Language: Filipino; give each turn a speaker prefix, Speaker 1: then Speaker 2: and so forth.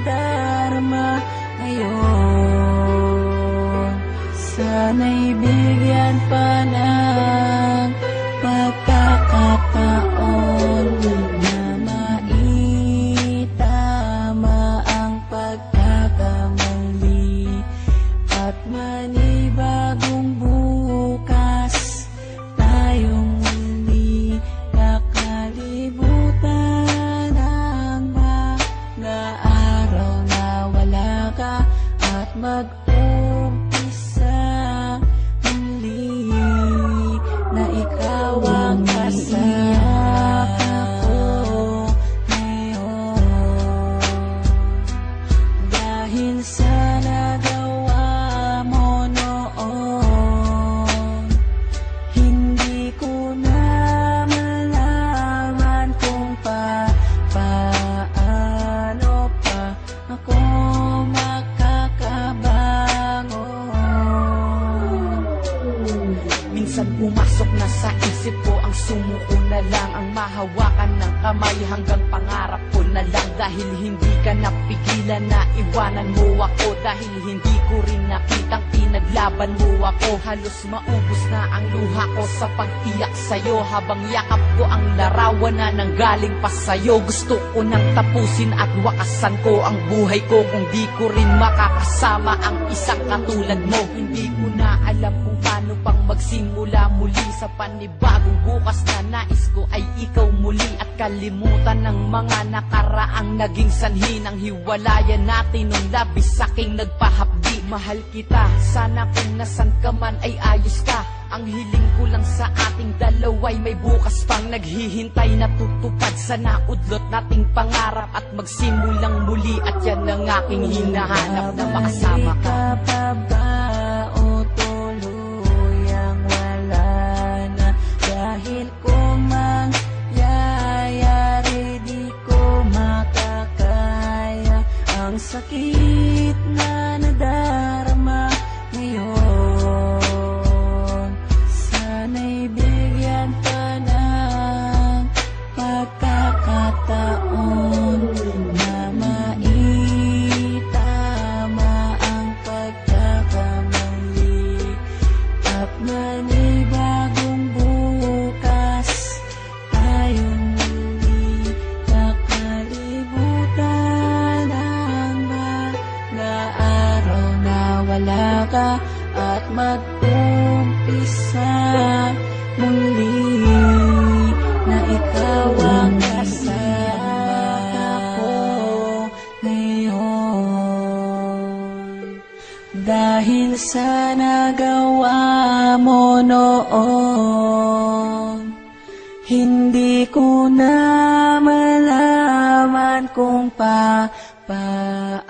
Speaker 1: nadarama ngayon. Sana'y bigyan pa ng pagkakataon na maitama ang pagkakamali at manibagong bukas tayong muli kakalimutan ang mga araw na wala ka at mag-umpisa muli na ikaw ang kasama ko ngayon. Dahil sa nagawa mo noon, hindi ko na malaman kung paano pa ako makakabangon. Minsan pumasok na sa isip ko ang sumuko na lang, ang mahawakan ng kamay hanggang pangarap ko na lang. Dahil hindi ka napigilan na iwanan mo ako, dahil hindi ko rin nakitang pinaglaban mo ako. Halos maubos na ang luha ko sa pag-iyak sa'yo, habang yakap ko ang larawan na nanggaling pa sa'yo. Gusto ko nang tapusin at wakasan ko ang buhay ko kung di ko rin makakasama ang isang katulad mo. Hindi ko na alam kung paano pang magsimula muli sa panibagong bukas na nais ko ay ikaw muli, at kalimutan ng mga nakaraang naging sanhi ng hiwalayan natin nung labis saking nagpahapdi. Mahal kita, sana kung nasan ka man ay ayos ka. Ang hiling ko lang sa ating dalawa'y may bukas pang naghihintay na tutupad. Sana udlot nating pangarap at magsimulang muli, at yan ang aking hinahanap na makasama ka. Dahil kung mangyayari di ko makakaya ang sakit na nadarama ngayon. Sana'y bigyan pa ng pagkakataon na maitama ang pagkakamali at manibagong bukas tayong muli kakalimutan ang mga araw na wala ka at mag-umpisa muli na ikaw ang kasama ko ngayon. Dahil sa nagawa mo noon, hindi ko na malaman kung paano